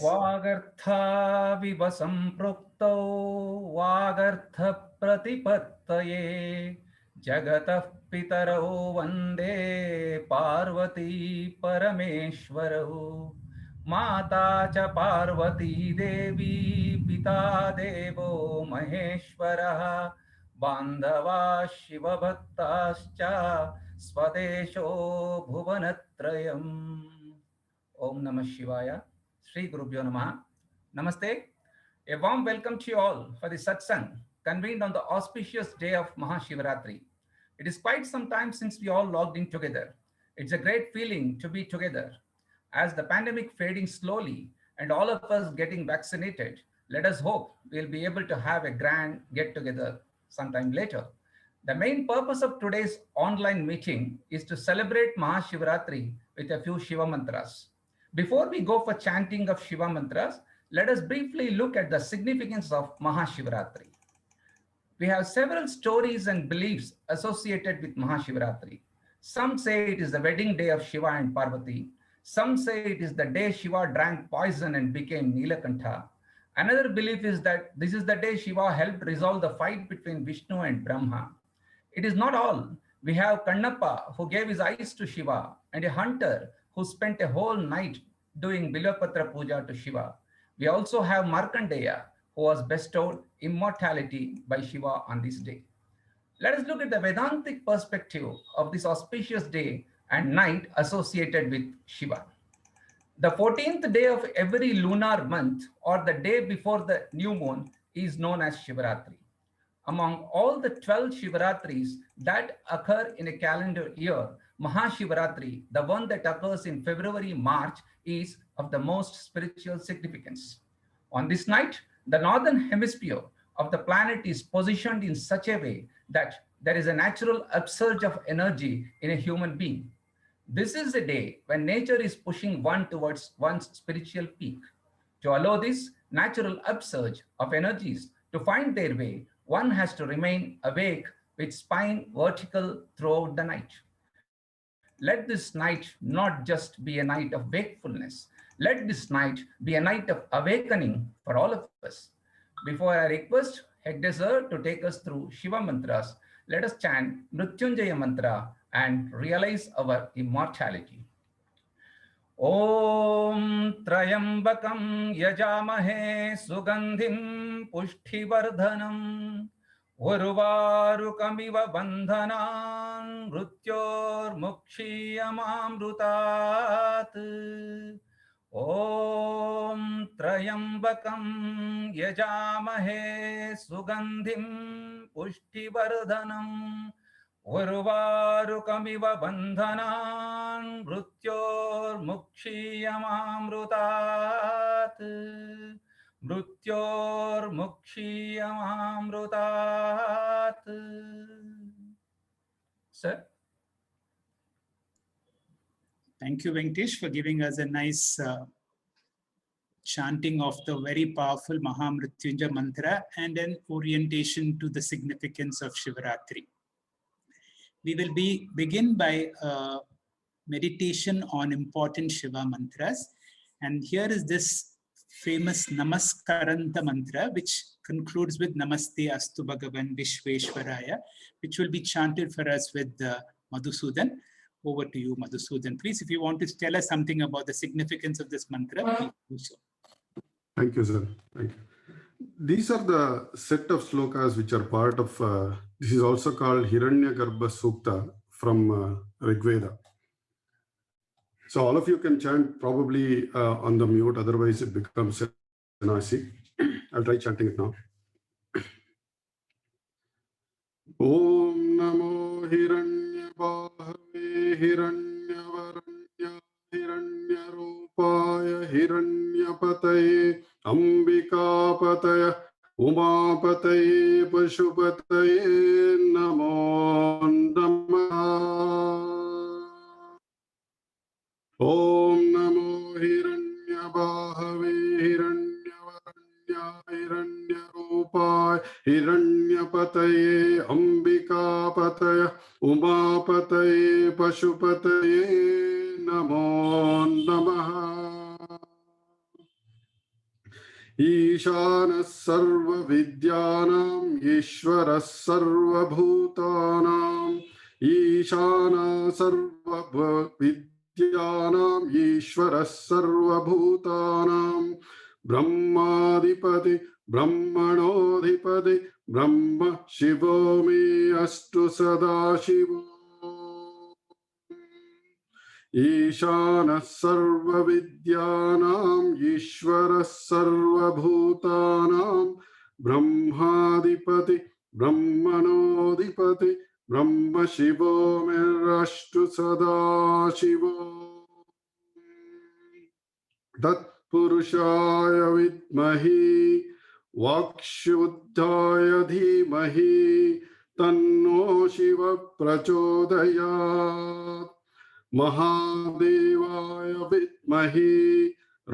वागर्थाविव सम्पृक्तौ वागर्थप्रतिपत्तये जगतः पितरौ वन्दे पार्वती परमेश्वरौ माता च पार्वती देवी पिता देवो महेश्वरः बान्धवा शिवभक्ताश्च स्वदेशो भुवनत्रयम्। Om Namah Shivaya. Sri Gurubhyo Namaha. Namaste. A warm welcome to you all for the satsang convened on the auspicious day of Mahashivaratri. It is quite some time since we all logged in together. It's a great feeling to be together. As the pandemic fading slowly and all of us getting vaccinated, let us hope we'll be able to have a grand get together sometime later. The main purpose of today's online meeting is to celebrate Mahashivaratri with a few Shiva mantras. Before we go for chanting of Shiva mantras, let us briefly look at the significance of Mahashivaratri. We have several stories and beliefs associated with Mahashivaratri. Some say it is the wedding day of Shiva and Parvati. Some say it is the day Shiva drank poison and became Nilakantha. Another belief is that this is the day Shiva helped resolve the fight between Vishnu and Brahma. It is not all. We have Kannappa, who gave his eyes to Shiva, and a hunter who spent a whole night doing Bilapatra Puja to Shiva. We also have Markandeya, who was bestowed immortality by Shiva on this day. Let us look at the Vedantic perspective of this auspicious day and night associated with Shiva. The 14th day of every lunar month, or the day before the new moon, is known as Shivaratri. Among all the 12 Shivaratris that occur in a calendar year, Mahashivaratri, the one that occurs in February, March, is of the most spiritual significance. On this night, the northern hemisphere of the planet is positioned in such a way that there is a natural upsurge of energy in a human being. This is a day when nature is pushing one towards one's spiritual peak. To allow this natural upsurge of energies to find their way, one has to remain awake with spine vertical throughout the night. Let this night not just be a night of wakefulness. Let this night be a night of awakening for all of us. Before I request Hegdeser to take us through Shiva mantras, let us chant Mrityunjaya mantra and realize our immortality. Om Trayambakam Yajamahe Sugandhim Pushtivardhanam Urvarukamiva Bandhanan Mrutyor Mukshiyamamrutat. Om Trayambakam Yajamahe Sugandhim Pushtivardhanam Urvarukamiva bandhanan mrutyor mukshiyamamrutat. Mrutyor mukshiyamamrutat. Sir? Thank you, Venkatesh, for giving us a nice chanting of the very powerful Mahamrityunjaya mantra and an orientation to the significance of Shivaratri. We will begin by meditation on important Shiva mantras. And here is this famous Namaskaranta mantra, which concludes with Namaste Astu Bhagavan Vishveshwaraya, which will be chanted for us with Madhusudan. Over to you, Madhusudan. Please, if you want to tell us something about the significance of this mantra, please do so. Thank you, sir. Thank you. These are the set of slokas which are part of, this is also called Hiranyagarbha Sukta from Rigveda. So all of you can chant probably on the mute, otherwise it becomes noisy. I'll try chanting it now. Om Namo Hiranyabhave Hiranyavaranya Hiranyarupaya Hiranyapataye Ambikapataya Umapataye Pashupataye Namo Namaha. Om Namo Hiranyabhave Hiranyavaranya Hiranyarupaya Hiranyapataye Ambikapataya Umapataye Pashupataye Namo Namaha. ईशानः सर्वविद्यानाम् ईश्वरः सर्वभूतानाम् ईशानः सर्वविद्यानाम् ईश्वरः सर्वभूतानाम् ब्रह्माधिपति ब्रह्मणोऽधिपति ब्रह्म शिवो मे अस्तु सदाशिवो ईशानः सर्वविद्यानाम् ईश्वरः सर्वभूतानाम् ब्रह्माधिपति ब्रह्मणोऽधिपति ब्रह्म शिवो मेरस्तु सदाशिवो तत्पुरुषाय विद्महे वाक्शुद्धाय धीमहि तन्नो शिव प्रचोदयात् महादेवाय विद्महे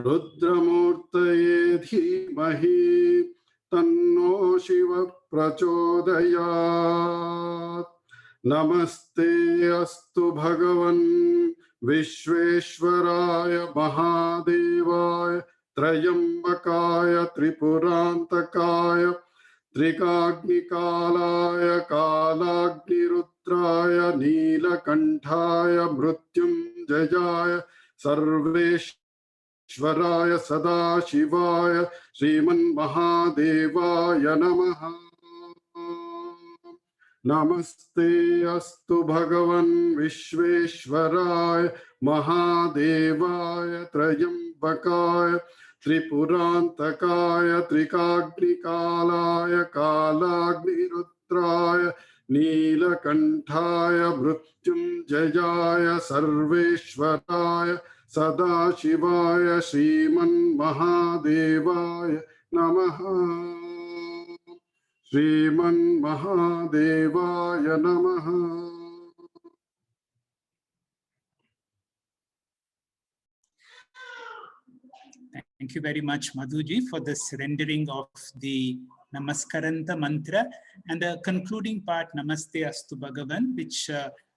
रुद्रमूर्तये धीमहि तन्नो शिव प्रचोदयात् नमस्ते अस्तु भगवन् विश्वेश्वराय महादेवाय त्रयंबकाय त्रिपुरांतकाय त्रिकाग्निकालाय कालाग्निरुद्राय नीलकंठाय मृत्युंजयाय सर्वेश्वराय सदाशिवाय श्रीमन्महादेवाय नमः। नमस्ते अस्तु भगवन् विश्वेश्वराय महादेवाय त्रयंबकाय त्रिपुरांतकाय त्रिकाग्निकालाय कालाग्निरुद्राय नीलकंठाय मृत्युंजयाय सर्वेश्वराय सदाशिवाय श्रीमन्महादेवाय नमः। श्रीमन्महादेवाय नमः। Thank you very much, Madhuji, for this rendering of the Namaskaranta mantra and the concluding part, Namaste Astu Bhagavan, which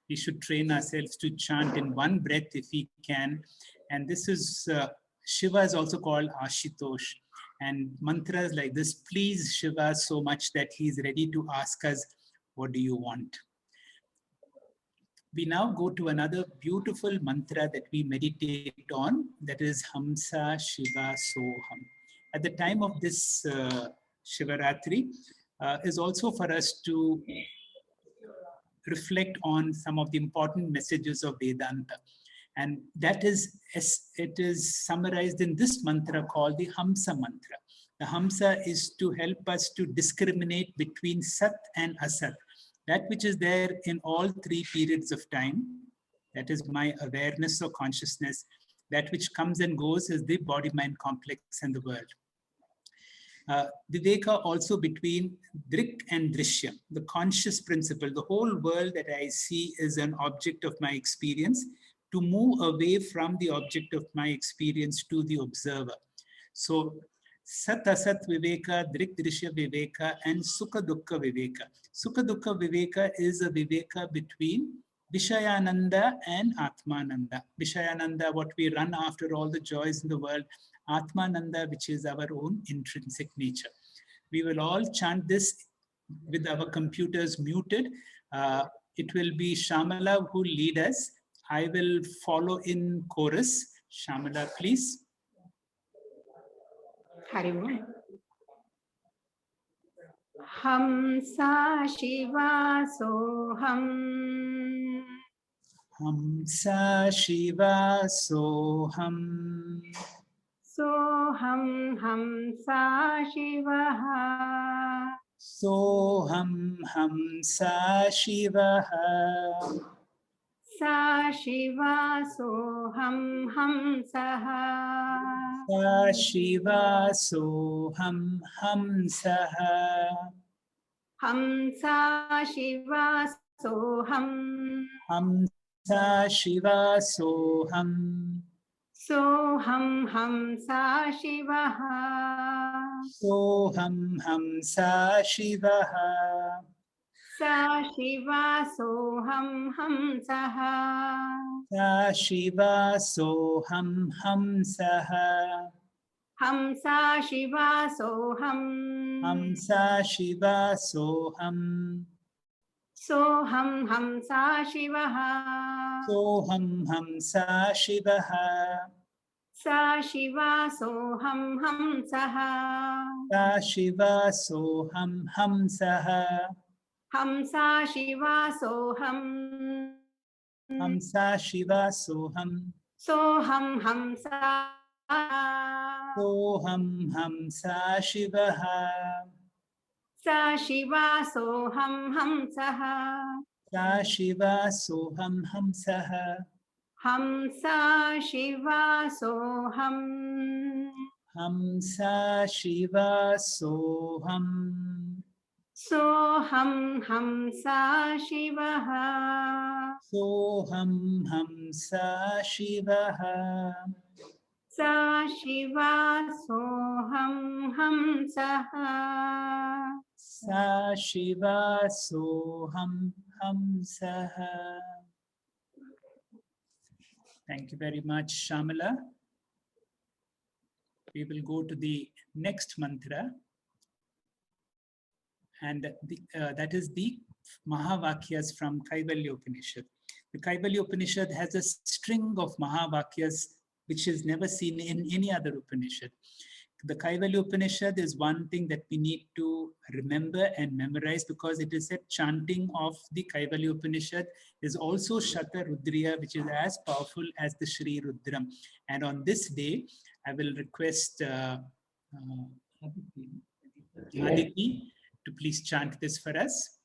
we should train ourselves to chant in one breath if we can. And this is, Shiva is also called Ashutosh. And mantras like this please Shiva so much that he is ready to ask us, what do you want? We now go to another beautiful mantra that we meditate on, that is Hamsa Shiva Soham. At the time of this Shivaratri is also for us to reflect on some of the important messages of Vedanta. And that is, it is summarized in this mantra called the Hamsa mantra. The Hamsa is to help us to discriminate between Sat and Asat. That which is there in all three periods of time, that is my awareness or consciousness. That which comes and goes is the body-mind complex and the world. Viveka also between Drik and Drishyam, the conscious principle. The whole world that I see is an object of my experience, to move away from the object of my experience to the observer. So Sat Asat Viveka, Drik Drishya Viveka, and Sukha Dukkha Viveka. Sukha Dukkha Viveka is a Viveka between Vishayananda and Atmananda. Vishayananda, what we run after, all the joys in the world. Atmananda, which is our own intrinsic nature. We will all chant this with our computers muted. It will be Shamala who lead us. I will follow in chorus. Shamala, please. Hariom. Hamsa Shiva Soham. Hamsa Shiva Soham. Soham Hamsa Shivaha. Soham Hamsa Shivaha. Sa Shiva Soham Hamsaha. Sa Shiva Soham Hamsaha. Hamsa Shiva Soham. Hamsa Shiva Soham. Soham Hamsa Shivaha. Soham Hamsa Shivaha. Sa Shiva Soham Hamsaha. Sa Shiva Soham Hamsaha. Hamsa Shiva Soham. Hamsa Shiva Soham. Soham Hamsa Shivaha. Soham Hamsa Shivaha. Sa Shiva Soham Hamsaha. Sa Shiva Soham Hamsaha. Hamsa Shiva Soham. Hamsa Shiva Soham. Soham Hamsa. Soham Hamsa Shivaha. Sa Shiva Soham Hamsaha. Sa Shiva Soham Hamsaha. Hamsa Shiva Soham. Hamsa Shiva Soham. Soham Hamsa Shivaha. Soham Hamsa Shivaha. Sa Shiva Soham Hamsaha. Sa Shiva Soham Hamsaha. Thank you very much, Shamala. We will go to the next mantra. And that is the Mahavakyas from Kaivalya Upanishad. The Kaivalya Upanishad has a string of Mahavakyas which is never seen in any other Upanishad. The Kaivalya Upanishad is one thing that we need to remember and memorize because it is a chanting of the Kaivalya Upanishad is also Shata Rudriya, which is as powerful as the Shri Rudram. And on this day, I will request Aditi to please chant this for us.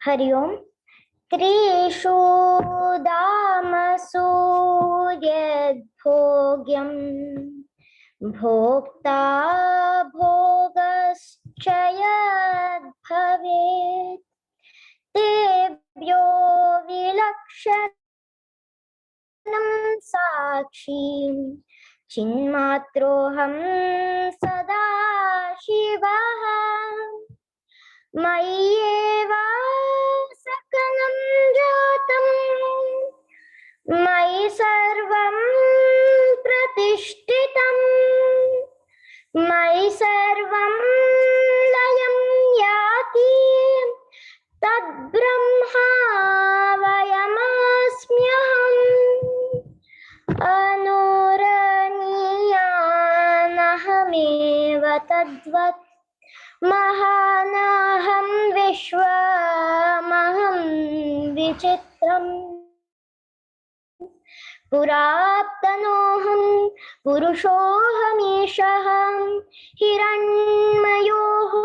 Hari Om. Trishu Damasu Yad Bhogyam Bhokta Bhogaschayad Bhavet Tebhyo Vilakshanam Sakshim Chinmatroham Sada Shivaha Mayeva Sakanam Jatam Mayi Sarvam Pratishtitam Mayi Sarvam Layam Yati Tad Brahma Vayamasmyaham Anuraniyanahameva Tadvat Mahanaham Vishwamaham Vichitram Puraptanoham Purushohamishaham Hiranmayoho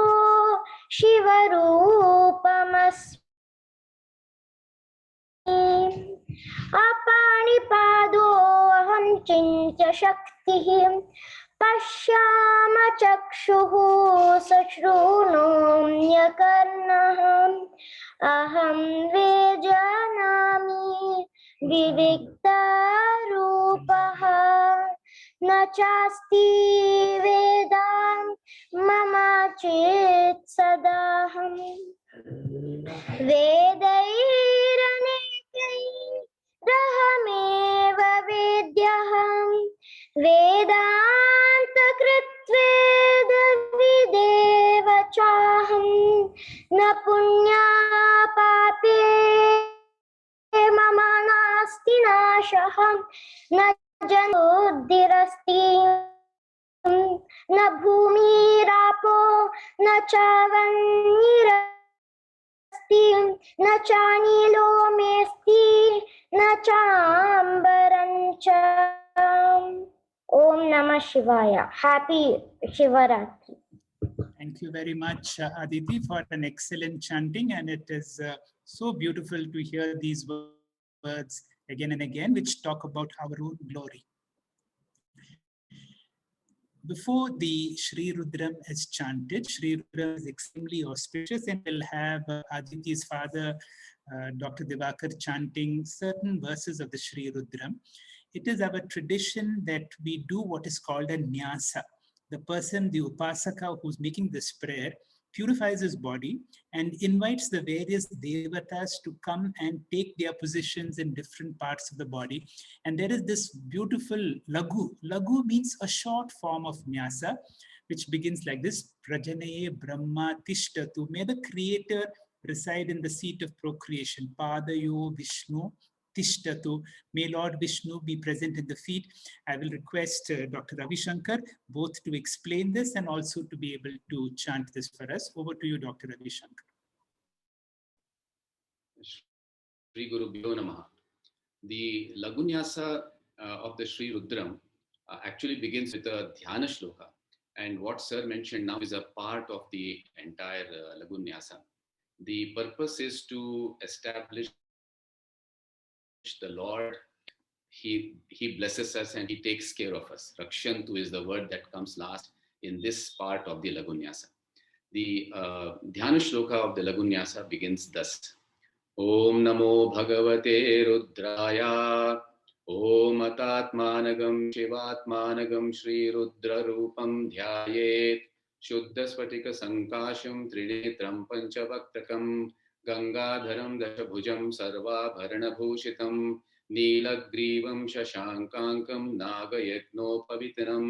Shivarupamasmi Apanipado aham chincha shaktihim Pashyama chakshuhu sashrunomya karnaham aham vejanami vivikta rupaha nachasti vedam mama chit sadaham vedairanekai rahameva vidyaham Vedanta kritveda videva chaham na punya pape mama nasti nashaham na januddirasti na bhumi rapo na chavannirasti na chanilo mesti na chambarancham. Om Namah Shivaya. Happy Shivaratri. Thank you very much, Aditi, for an excellent chanting. And it is so beautiful to hear these words again and again, which talk about our own glory. Before the Shri Rudram is chanted, Shri Rudram is extremely auspicious, and we'll have Aditi's father, Dr. Divakar, chanting certain verses of the Shri Rudram. It is our tradition that we do what is called a nyasa. The person, the upasaka who's making this prayer, purifies his body and invites the various devatas to come and take their positions in different parts of the body. And there is this beautiful lagu. Lagu means a short form of nyasa, which begins like this: Prajanaye Brahma Tishtatu. May the creator reside in the seat of procreation. Padayo Vishnu Tishtatu. May Lord Vishnu be present in the feet. I will request Dr. Ravi Shankar both to explain this and also to be able to chant this for us. Over to you, Dr. Ravi Shankar. Shri Guru Bhyo Namaha. The Lagunyasa of the Sri Rudram actually begins with a Dhyana Shloka. And what Sir mentioned now is a part of the entire Lagunyasa. The purpose is to establish the Lord. He blesses us and he takes care of us. Rakshantu is the word that comes last in this part of the Lagunyasa. The Dhyana Shloka of the Lagunyasa begins thus. Om Namo Bhagavate Rudraya. Om Atatmanagam Shivatmanagam Shri Rudra Rupam Dhyayet. Shuddha Spatika Sankasham Trinetram Panchavaktakam Gangadharam Dashabhujam Sarva Bharana Bhushitam Neelagrivam Shashankankam Nagayatnopavitram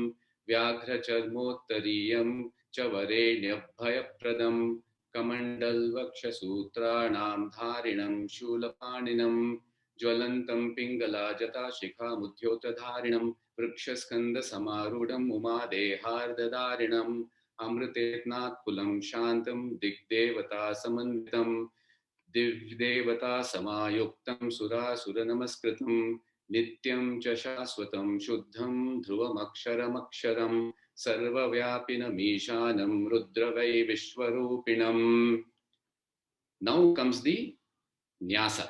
Vyaghra Charmottariyam Chavarenyabhayapradam Kamandal Vakshasutranam Dharinam Shulapaninam Jwalantam Pingala Jata Shikha Mudhyota Dharinam Vrikshaskhanda Samarudam Umadehardadarinam Amritetnat Pulam Shantam Digdevata Samanvitam Divdevata Samayuktam Sura Sura Namaskritam Nityam Cha Shaswatam Shuddham Dhruvam Aksharam Aksharam Sarva Vyapinam Ishanam Rudravai Vishwarupinam. Now comes the Nyasa.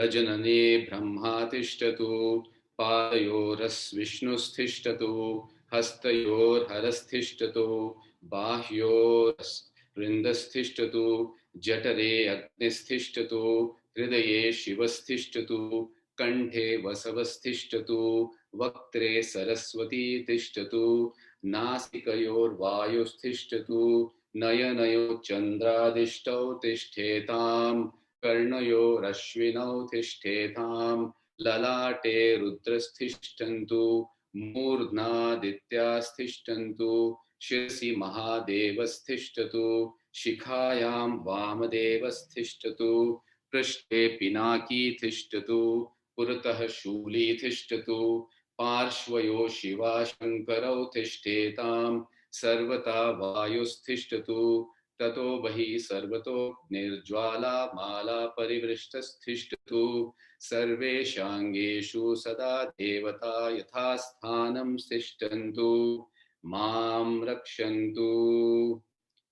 Rajanane Brahma Tishtatu Padayoras Vishnusthishtatu Hastayor Harasthishtatu Bahyoras Rindasthishtatu Jatare Agnisthishhtatu Hridaye Shivasthishtatu Kanthe Vasavasthishtatu Vaktre Saraswati Tishtatu Nasikayor Vayusthishtatu Nayanayo Chandradishtau Tishthetam Karnayo Rashvinau Tishthetam Lalate Rudrasthishtantu Murdna Dityasthishtantu Shirsi Mahadevasthishthatu Shikhayam Vamadevasthishthatu Prishte Pinaki Thishtatu Puratah Shuli Thishtatu Parshvayo Shiva Shankarau Tishthetam Sarvata Vayusthishtatu Tato Bahi Sarvato Nirjwala Mala Parivrishtasthishthatu Sarve Shangeshu Sada Devata Yathasthanam Sthishtantu Mam Rakshantu.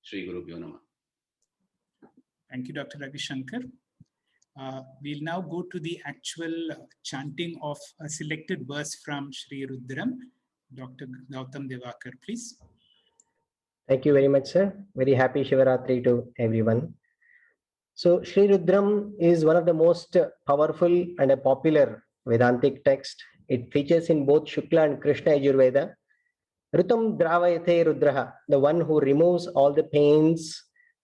Shri Guru Bhyo Namaha. Thank you, Dr. Ravi Shankar. We'll now go to the actual chanting of a selected verse from Sri Rudram. Dr. Gautam Devakar, please. Thank you very much, sir. Very happy Shivaratri to everyone. So Sri Rudram is one of the most powerful and a popular Vedantic text. It features in both Shukla and Krishna Yajurveda. Rutam Dravayate Rudraha, the one who removes all the pains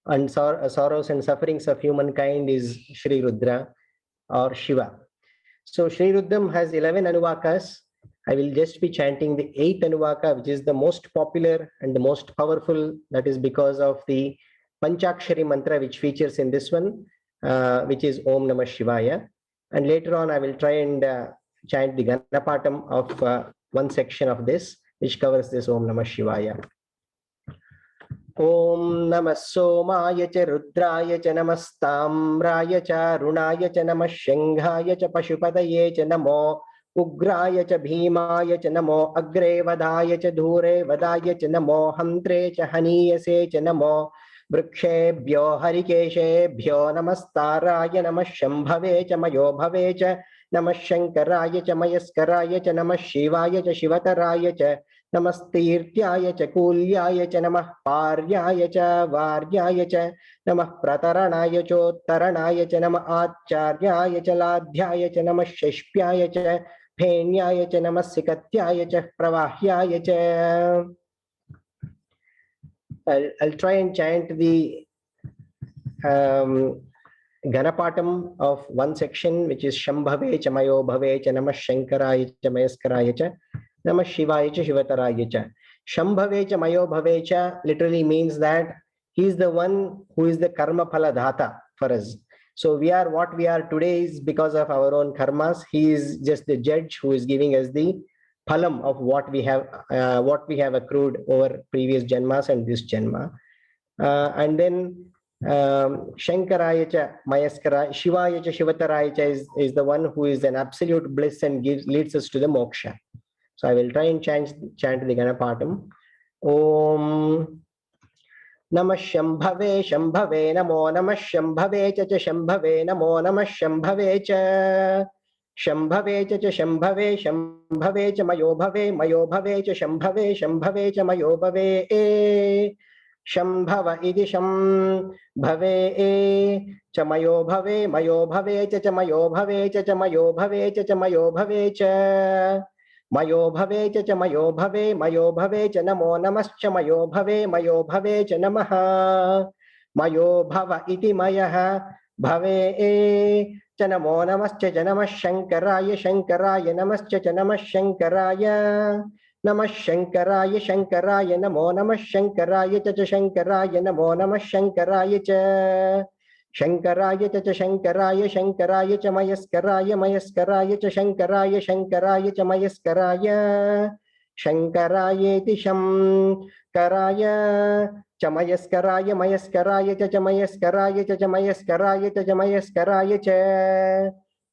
and sorrows and sufferings of humankind, is Sri Rudra or Shiva. So Sri Rudram has 11 Anuvakas. I will just be chanting the 8th Anuvaka, which is the most popular and the most powerful. That is because of the Panchakshari mantra which features in this one, which is Om Namah Shivaya. And later on, I will try and chant the Ganapatam of one section of this, which covers this Om Namah Shivaya. Om Namah Somaya Cha Rudraya Cha Namastamraya Cha Runaya Cha Namah Shanghaya Cha Pashupadaye Cha Namo Ugraya Cha Bhimaya Cha Namo Agre Vadaya Cha Dhure Vadaya Cha Namo Hantre Cha Haniyase Cha Namo Vrikshebhyo Harikeshebhyo Namastaraya Namah Shambhave Cha Mayo Bhave Cha Namah Shankaraya Cha Mayaskaraya Cha Namah Shivaya Cha Shivataraya Cha Namastirtyaya Cha Kulyaya Cha Namah Paryaya Cha Varyaya Cha Namah Prataranaya Chottaranaya Cha Namah Acharyaya Cha Ladhyaya Cha Namah Shashpyaya Cha Phenyaya Cha Namah Sikatyaya Cha Pravahyaya Cha. I'll try and chant the Ganapatam of one section, which is Shambhave cha Mayo Bhave cha Namah Shankaraya cha Mayaskaraya cha Namah Shivaya cha Shivataraya cha. Shambhave cha Mayo Bhave cha literally means that he is the one who is the karma phala dhata for us. So we are what we are today is because of our own karmas. He is just the judge who is giving us the phalam of what we have accrued over previous janmas and this janma. And then Shankaraya cha Mayaskara, Shivaya cha Shivataraya cha is the one who is an absolute bliss and leads us to the moksha. So I will try and chant the Ganapatam. Om Namah Shambhave Shambhave Namo Namah Shambhave cha Shambhave Namo Namah Shambhave cha Shambhave cha Shambhave Shambhave cha Mayo Bhave cha Shambhave cha Mayo Bhave Shambhava iti Shambhave cha Mayo Bhave cha Mayo Bhave cha Mayo Bhave cha Mayo Bhave cha Mayo Bhave cha Mayo Bhave cha Namo Namascha Mayo Bhave cha Namaha Mayo Bhava iti Mayah Bhave cha Namo Namascha cha Namah Shankaraya Namascha cha Namah Shankaraya Namah Shankaraya Namo Namah Shankaraya cha Shankaraya Namo Namah Shankaraya cha Shankaraya cha Shankaraya cha Mayaskaraya cha Shankaraya cha Mayaskaraya Shankaraya iti Shankaraya cha Mayaskaraya cha Mayaskaraya cha Mayaskaraya cha Mayaskaraya cha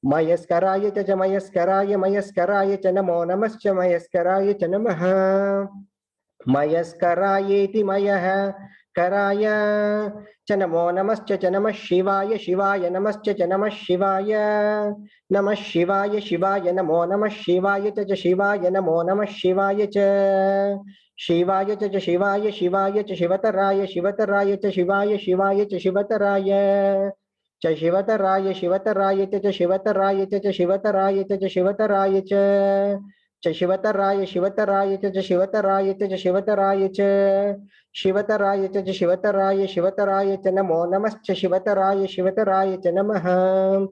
Mayaskaraya cha Mayaskaraya cha Namo Namascha Mayaskaraya cha Namaha Mayaskaraya iti Mayah Karaya cha Namo Namascha cha Namah Shivaya Namascha cha Namah Shivaya Namo Namah Shivaya cha Shivaya Namo Namah Shivaya cha Shivaya cha Shivaya cha Shivataraya cha Shivaya cha Shivataraya cha Shivataraya cha Shivataraya cha Shivataraya cha Shivataraya cha Shivataraya cha Shivataraya cha Shivataraya cha Shivataraya cha Namo Namascha Shivataraya cha Namaha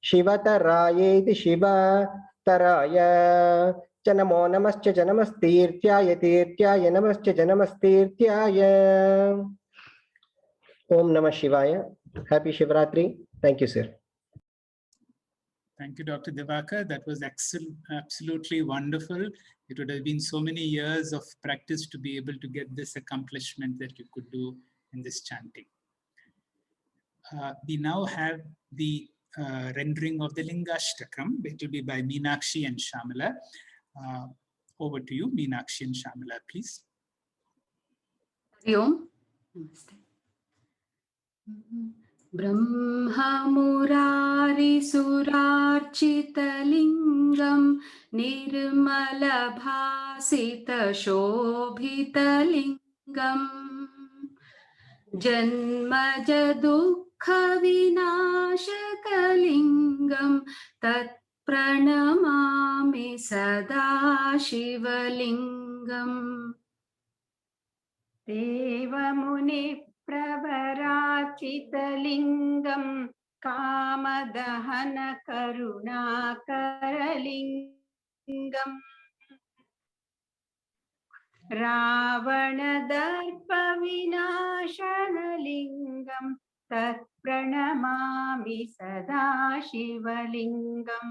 Shivataraya iti Shivataraya cha Namo Namascha cha Namastirtyaya Namascha cha Namastirtyaya. Om Namah Shivaya. Happy Shivratri. Thank you, sir. Thank you, Dr. Divakar. That was absolutely wonderful. It would have been so many years of practice to be able to get this accomplishment that you could do in this chanting. We now have the rendering of the Lingashtakam. It will be by Meenakshi and Shamala. Over to you, Meenakshi and Shamala, please. Hari Om. Namaste. Brahma Murari Surarchita Lingam Nirmala Bhasita Shobhita Lingam Janmaja Dukkha Vinashaka Lingam Tat Pranamami Sada Shivalingam. Devamuni Pravarachitalingam Kamadahana Karunakaralingam Ravanadarpa Vinashanalingam Tat Pranamami Sada Shivalingam.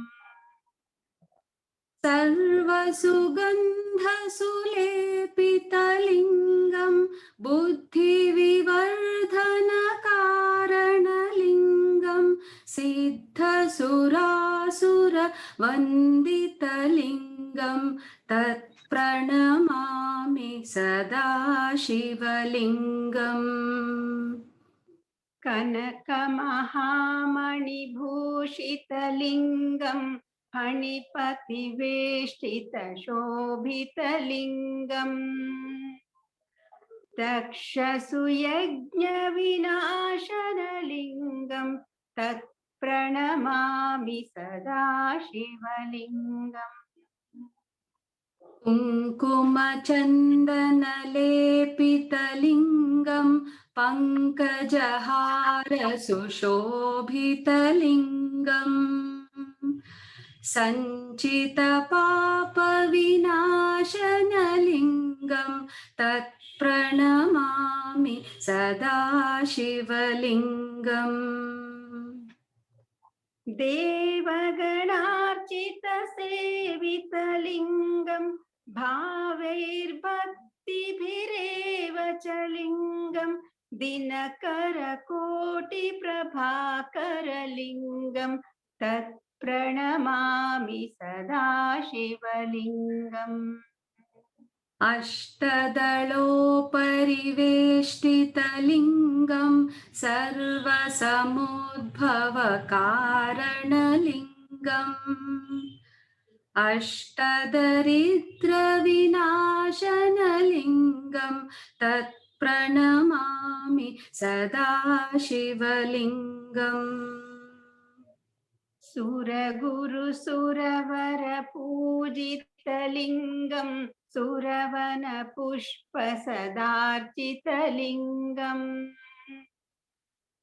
Sarva Sugandha Sulepitalingam Buddhi Vivardhana Karanalingam Siddha Surasura Vanditalingam Tat Pranamami Sada Shivalingam. Kanaka Mahamani Bhushitalingam Hanipati Veshtita Shobhita Lingam Dakshasu Yajna Vinashana Lingam Tat Pranamami Sada Shivalingam. कुङ्कुमचन्दनलेपितलिङ्गं पङ्कजहारसुशोभितलिङ्गम् सञ्चितपापविनाशनलिङ्गं तत्प्रणमामि सदा शिवलिङ्गम् देवगणार्चितसेवितलिङ्गं भावैर्भक्तिभिरेव च लिङ्गं दिनकरकोटिप्रभाकरलिङ्गं तत्प्रणमामि सदा शिवलिङ्गम् अष्टदलोपरिवेष्टितलिङ्गं सर्वसमुद्भवकारणलिङ्गम् अष्टदरिद्रविनाशनलिङ्गं तत्प्रणमामि सदा शिवलिङ्गम् सुरगुरुसुरवरपूजितलिङ्गं सुरवनपुष्पसदार्चितलिङ्गम्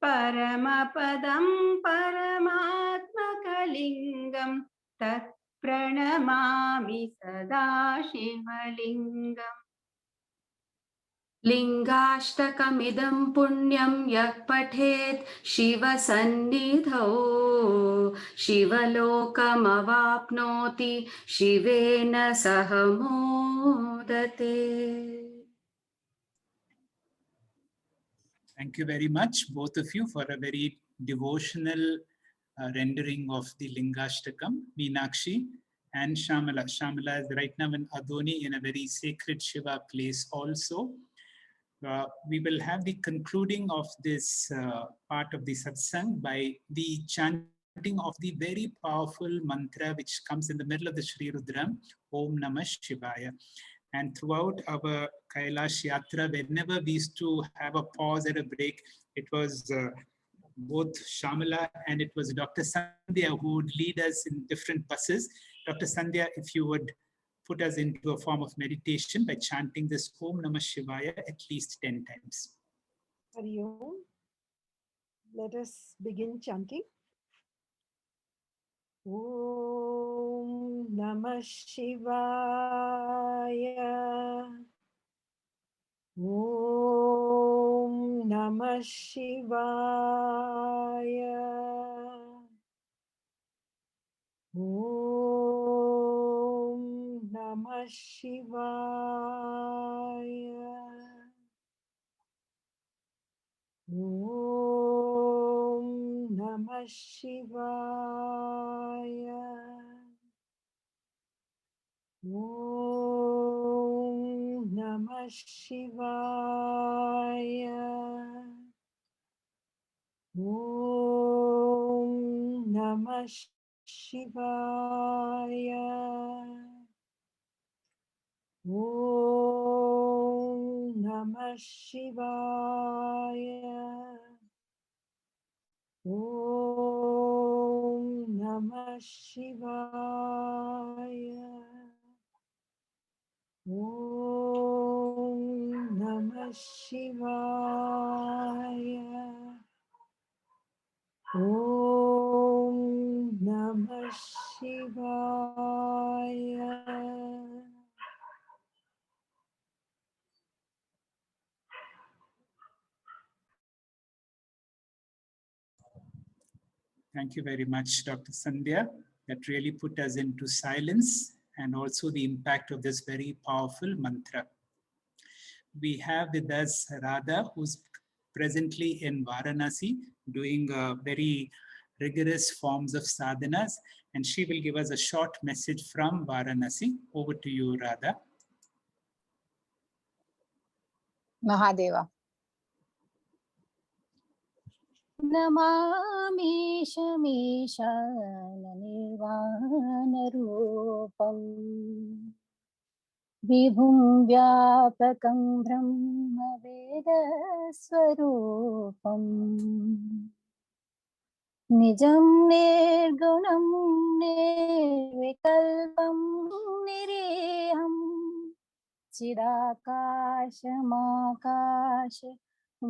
परमपदं परमात्मकलिङ्गं तत्प्रणमामि सदा शिवलिङ्गम् लिङ्गाष्टकमिदं पुण्यं यः पठेत् शिवसन्निधौ शिवलोकमवाप्नोति शिवेन सह मोदते. Thank you very much, both of you, for a very devotional rendering of the Lingashtakam. Meenakshi and Shamala. Shamala is right now in Adoni in a very sacred Shiva place also. We will have the concluding of this part of the satsang by the chanting of the very powerful mantra which comes in the middle of the Shri Rudram, Om Namah Shivaya. And throughout our Kailash Yatra, whenever we used to have a pause or a break, it was both Shamala and it was Dr. Sandhya who would lead us in different buses. Dr. Sandhya, if you would put us into a form of meditation by chanting this Om Namah Shivaya at least 10 times. Hari Om. Let us begin chanting. Om Namah Shivaya. Om Namah Shivaya. Om Namah Shivaya. Om Namah Shivaya. Om Namah Shivaya. Om Namah Shivaya. Om Namah Shivaya. Om Namah Shivaya. Om Namah Shivaya. Om Namah Shivaya. Thank you very much, Dr. Sandhya. That really put us into silence and also the impact of this very powerful mantra. We have with us Radha, who's presently in Varanasi doing very rigorous forms of sadhanas, and she will give us a short message from Varanasi. Over to you, Radha. Mahadeva. Namami Shamishana Nirvana Rupam Vibhum Vyapakam Brahma Veda Swarupam निजं निर्गुणं निर्विकल्पं निरीहं चिदाकाशमाकाश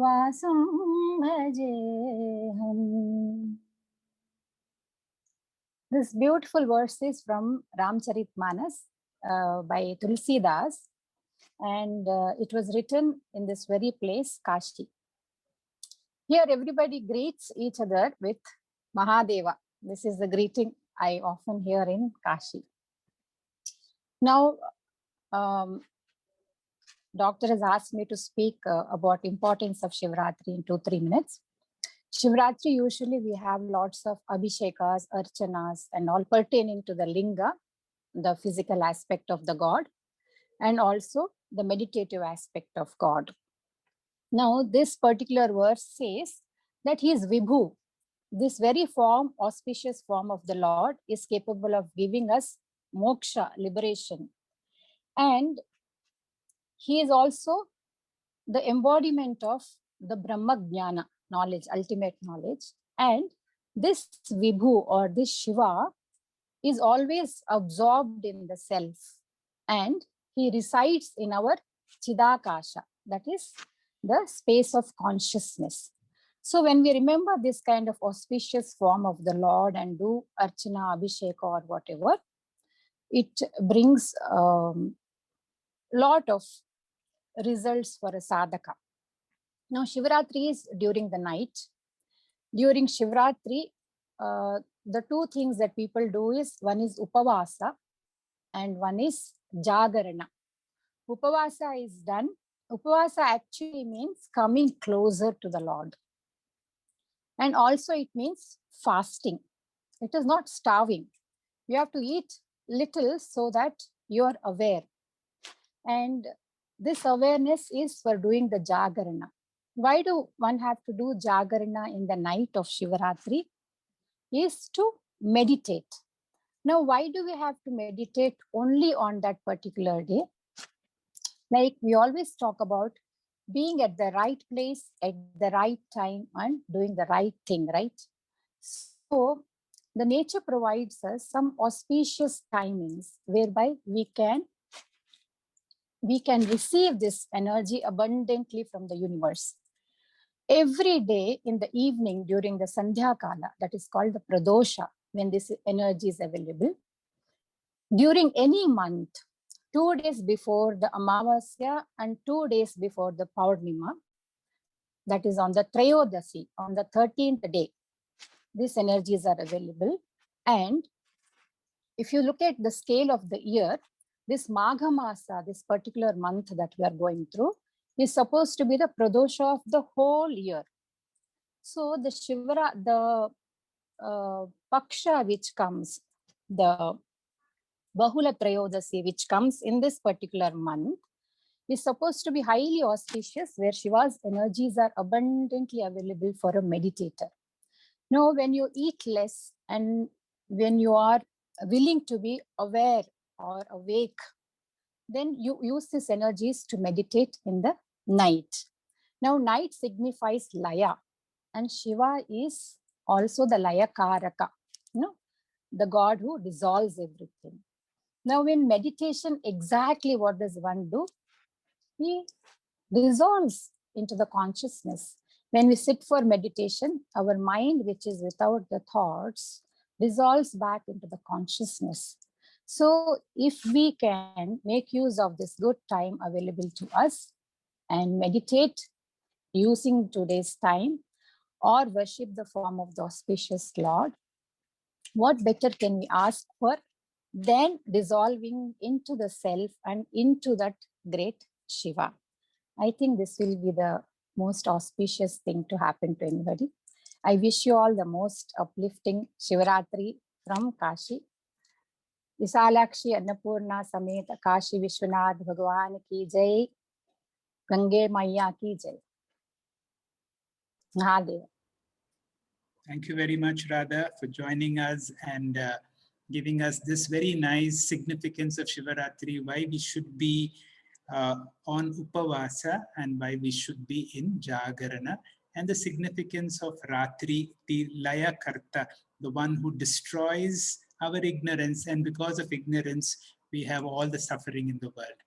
वासं भजेऽहम्. This beautiful verse is from Ramcharitmanas by Tulsidas, and it was written in this very place, Kashi. Here everybody greets each other with Mahadeva. This is the greeting I often hear in Kashi. Now, Doctor has asked me to speak about importance of Shivratri in 2-3 minutes. Shivratri, usually we have lots of abhishekas, archanas, and all pertaining to the linga, the physical aspect of the god, and also the meditative aspect of God. Now, this particular verse says that he is Vibhu. This very form, auspicious form of the Lord, is capable of giving us moksha, liberation. And he is also the embodiment of the Brahma Jnana, knowledge, ultimate knowledge. And this Vibhu or this Shiva is always absorbed in the self. And he resides in our Chidakasha, that is the space of consciousness. So when we remember this kind of auspicious form of the Lord and do Archana, Abhishek or whatever, it brings lot of results for a sadhaka. Now, Shivratri is during the night. During Shivratri, the two things that people do is, one is Upavasa and one is Jagarana. Upavasa is done. Upavasa actually means coming closer to the Lord. And also it means fasting. It is not starving. You have to eat little so that you are aware. And this awareness is for doing the Jagarana. Why do one have to do Jagarana in the night of Shivaratri? Is to meditate. Now, why do we have to meditate only on that particular day? Like we always talk about being at the right place at the right time and doing the right thing, right? So the nature provides us some auspicious timings whereby we can receive this energy abundantly from the universe. Every day in the evening during the Sandhya Kala, that is called the Pradosha, when this energy is available, during any month, 2 days before the Amavasya and 2 days before the Paurnima, that is on the Trayodasi, on the 13th day, these energies are available. And if you look at the scale of the year, this Magha Masa, this particular month that we are going through, is supposed to be the Pradosha of the whole year. So the Shivara, the Paksha which comes, the Bahula Trayodasi which comes in this particular month, is supposed to be highly auspicious, where Shiva's energies are abundantly available for a meditator. Now, when you eat less and when you are willing to be aware or awake, then you use these energies to meditate in the night. Now, night signifies Laya, and Shiva is also the Laya Karaka, the god who dissolves everything. Now, in meditation, exactly what does one do? He dissolves into the consciousness. When we sit for meditation, our mind, which is without the thoughts, dissolves back into the consciousness. So if we can make use of this good time available to us and meditate using today's time or worship the form of the auspicious Lord, what better can we ask for than dissolving into the self and into that great Shiva? I think this will be the most auspicious thing to happen to anybody. I wish you all the most uplifting Shivaratri from Kashi. Visalakshi Annapurna Samet Kashi Vishwanath Bhagwan ki jai. Gange Maiya ki jai. Mahadeva. Thank you very much, Radha, for joining us and giving us this very nice significance of Shivaratri, why we should be on Upavasa and why we should be in Jagarana. and the significance of Ratri, the Laya Karta, the one who destroys our ignorance, and because of ignorance, we have all the suffering in the world.